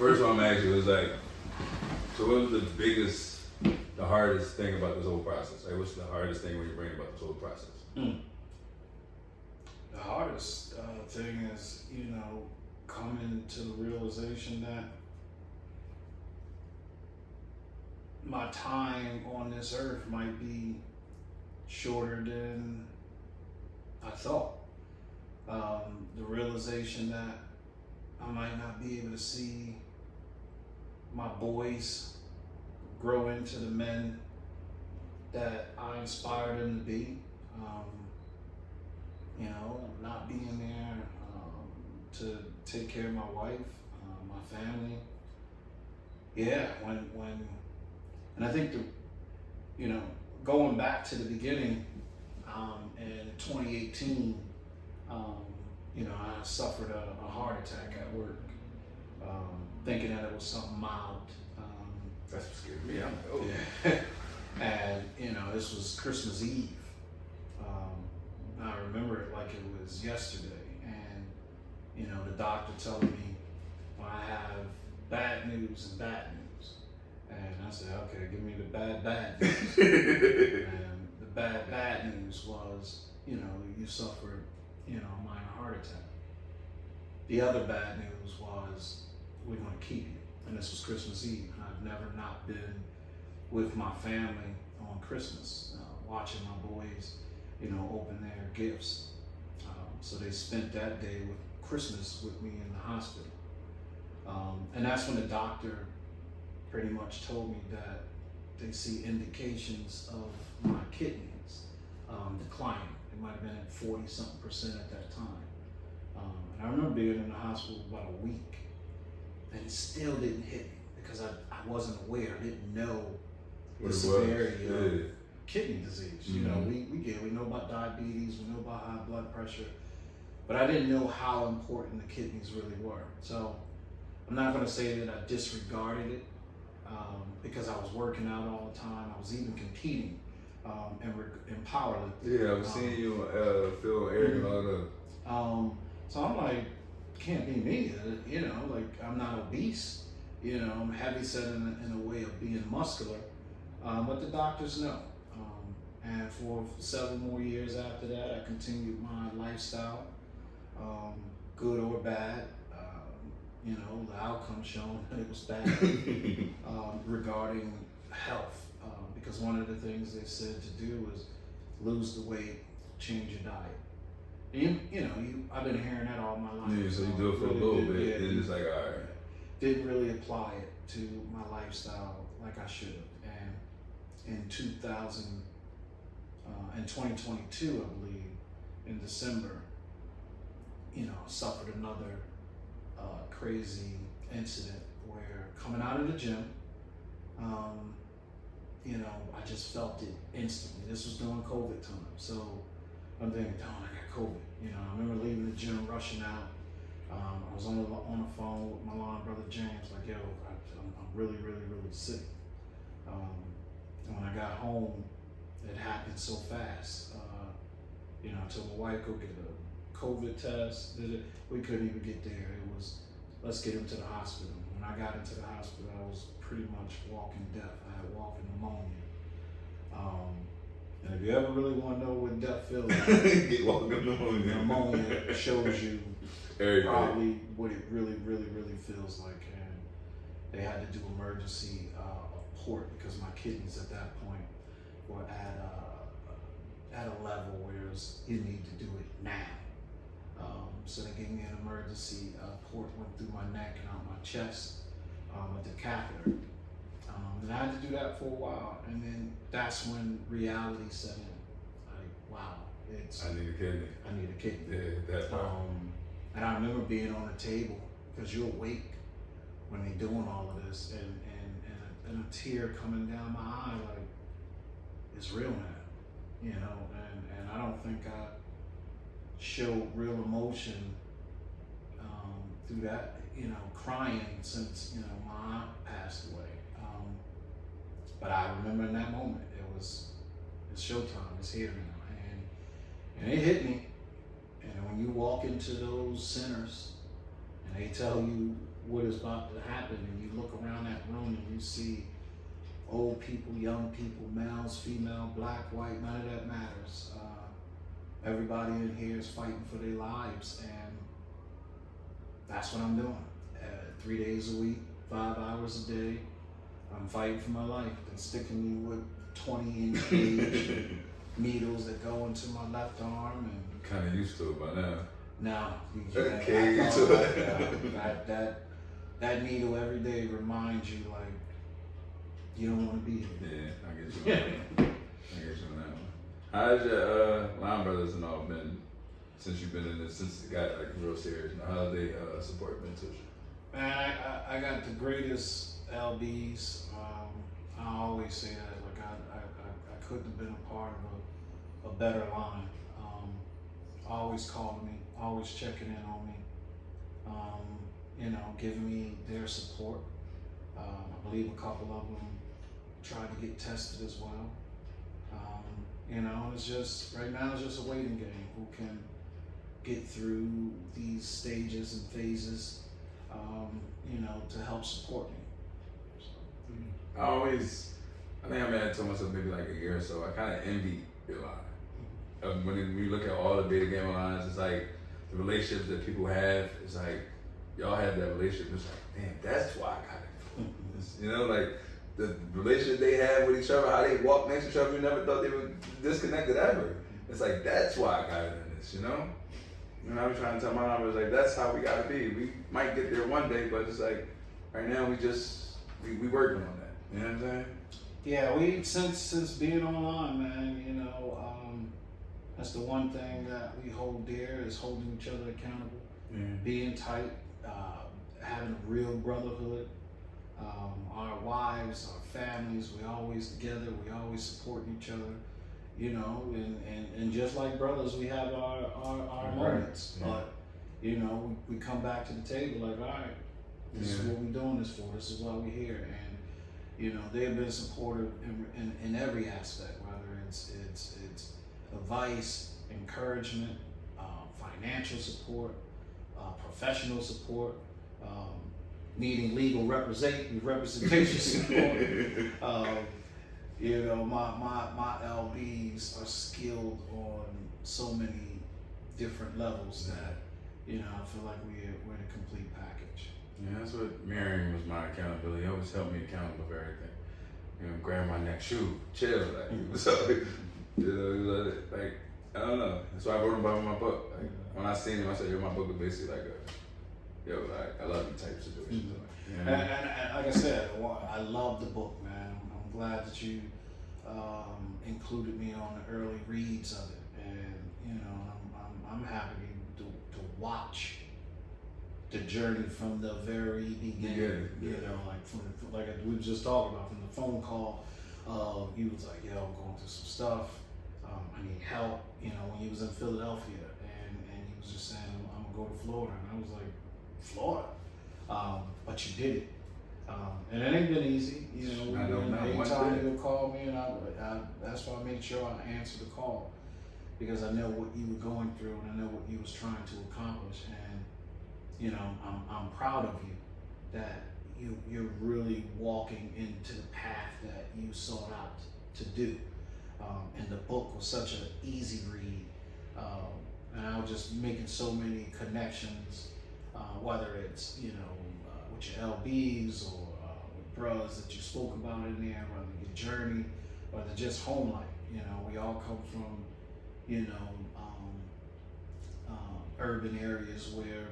first one I'm asking you was like, so what was the hardest thing about this whole process? Like, what's the hardest thing when you're bringing about this whole process? The hardest thing is, coming to the realization that my time on this earth might be shorter than I thought. The realization that I might not be able to see my boys grow into the men that I inspired them to be. Not being there to take care of my wife, my family. Yeah, and I think going back to the beginning, in 2018, I suffered a heart attack at work, thinking that it was something mild. That's what scared me. Yeah. And this was Christmas Eve. I remember it like it was yesterday, and the doctor telling me, well, I have bad news and bad news. And I said, okay, give me the bad news. And the bad news was, you suffered, a minor heart attack. The other bad news was, we're going to keep you. And this was Christmas Eve. And I've never not been with my family on Christmas, watching my boys, open their gifts. So they spent that day with Christmas with me in the hospital. And that's when the doctor pretty much told me that they see indications of my kidneys declining. It might have been at 40-something% at that time. And I remember being in the hospital about a week, and it still didn't hit me because I wasn't aware. I didn't know the severity of kidney disease. We know about diabetes, we know about high blood pressure, but I didn't know how important the kidneys really were. So I'm not going to say that I disregarded it, because I was working out all the time. I was even competing in powerlifting. Yeah, I was seeing you Phil, Eric, and all that. So I'm like, can't be me. I'm not obese. I'm heavy set in a way of being muscular, but the doctors know. And for several more years after that, I continued my lifestyle, good or bad. The outcome shown that it was bad regarding health, because one of the things they said to do was lose the weight, change your diet. And I've been hearing that all my life. Yeah, so you do it for a little bit, and it's like, all right. Didn't really apply it to my lifestyle like I should have. And in 2022, I believe, in December, suffered another crazy incident where coming out of the gym, I just felt it instantly. This was during COVID time. So I'm thinking, I got COVID. I remember leaving the gym, rushing out. I was on the phone with my line brother James, like, yo, I'm really, really, really sick. And when I got home, it happened so fast. I told my wife, go get a COVID test. We couldn't even get there. It was, let's get him to the hospital. When I got into the hospital, I was pretty much walking death. I had walking pneumonia. And if you ever really want to know what death feels like, get walking pneumonia. Pneumonia shows you probably what it really, really, really feels like. And they had to do emergency port because my kidneys at that point were at a level where you need to do it now. So they gave me an emergency port, went through my neck and out my chest with the catheter. And I had to do that for a while. And then that's when reality set in. Like, wow, I need a kidney. I need a kidney. Yeah, that part. And I remember being on the table, because you're awake when they're doing all of this, and a tear coming down my eye, like, it's real now, and I don't think I showed real emotion through that, crying since, my aunt passed away. But I remember in that moment, it's showtime, it's here now, and it hit me. And when you walk into those centers and they tell you what is about to happen, and you look around that room and you see old people, young people, males, female, black, white, none of that matters. Everybody in here is fighting for their lives, and that's what I'm doing. 3 days a week, 5 hours a day, I'm fighting for my life. They're sticking me with 20-inch gauge needles that go into my left arm, and Kind of used to it by now. now Okay, that needle every day reminds you like you don't want to be here. Yeah, I get you on that one. I get you on that one. How's your line brothers and all been since you've been in this, since it got like real serious? How have they support been to you? Man, I got the greatest LBs. I always say that, like I couldn't have been a part of a better line. Always calling me, always checking in on me, you know, giving me their support. I believe a couple of them tried to get tested as well. You know, it's just, right now it's just a waiting game. Who can get through these stages and phases, you know, to help support me. So, I think I made it to myself maybe like a year or so. I kind of envy your line. When you look at all the beta gamer lines, it's like the relationships that people have. It's like y'all have that relationship. It's like, damn, that's why I got it. You know, like the relationship they have with each other, how they walk next to each other. You never thought they were disconnected ever. It's like that's why I got it in this. You know. And I was trying to tell my mom, I was like, that's how we gotta be. We might get there one day, but it's like right now we working on that. You know what I'm saying? yeah, we since being online, man, you know, that's the one thing that we hold dear is holding each other accountable, being tight, having a real brotherhood. Our wives, our families, we always together, we always supporting each other, you know, and just like brothers, we have our moments, Yeah. but you know, we come back to the table like, all right, this is what we're doing this for, this is why we're here, and you know, they've been supportive in every aspect, whether it's advice, encouragement, financial support, professional support, needing legal representation support. You know, my LBs are skilled on so many different levels that, you know, I feel like we're the complete package. Yeah, that's what Marion was my accountability. He always held me accountable for everything. You know, grab my next shoe, chill, like so. You know, like I don't know. That's why I wrote about him in my book. Like when I seen him, I said, "Yo, my book is basically like a, yo, like I love you type situation." You know? And like I said, I love the book, man. I'm glad that you included me on the early reads of it, and you know, I'm happy to watch the journey from the very beginning. Yeah. You know, like we were just talking about, from the phone call. He was like, "Yo, I'm going through some stuff. I need help." You know, when he was in Philadelphia, and he was just saying, "I'm gonna go to Florida," and I was like, "Florida?" But you did it, and it ain't been easy. You know, anytime you would call me, and I that's why I made sure I answered the call, because I know what you were going through, and I know what you was trying to accomplish, and you know, I'm proud of you that you're really walking into the path that you sought out to do. And the book was such an easy read, and I was just making so many connections, whether it's, you know, with your LBs or with bros that you spoke about in there, whether your journey, whether just home life. You know, we all come from, you know, urban areas where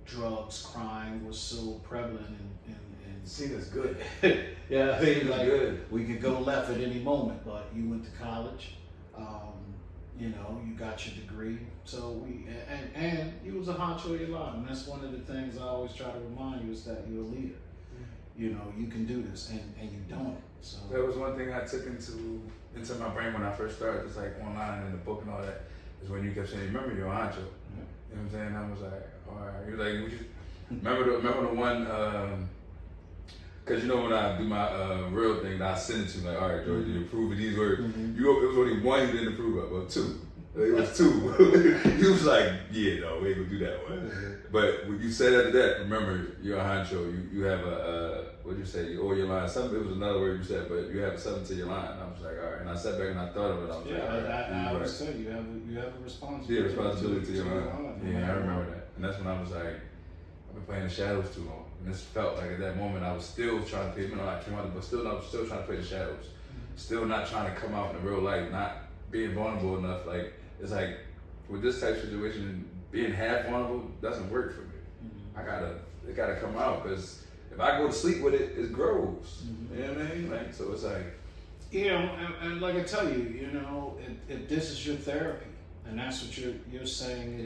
drugs, crime was so prevalent and See, that's good. yeah, I mean, like, good. we could go left at any moment, but you went to college, you know, you got your degree, so and you was a honcho of your life, and that's one of the things I always try to remind you is that you're a leader. You know, you can do this, and you're doing it. So that was one thing I took into my brain when I first started, just like online and the book and all that, is when you kept saying, "Remember your honcho." You know what I'm saying? I was like, all right. You was like, would you remember the one? Because you know when I do my real thing, I send it to you like, all right, George, you approve of these words. It was only one you didn't approve of, or two. It was 2. You was like, yeah, no, we ain't gonna do that one. But when you said after that, remember, you're a honcho. You have what'd you say? You owe your line. Something. It was another word you said, but you have something to your line. I was like, all right. And I sat back and I thought of it. I was like, all right. I always tell you, you have a responsibility. Yeah, responsibility to your line. Yeah, I remember that. And that's when I was like, I've been playing the shadows too long. And this felt like at that moment I was still trying to play, I came out, but still I was still trying to play the shadows. Still not trying to come out in the real light, not being vulnerable enough. Like, it's like, with this type of situation, being half vulnerable doesn't work for me. It gotta come out, because if I go to sleep with it, it grows. You know what I mean? Like, so it's like, you know, and like I tell you, you know, if this is your therapy, and that's what you're saying.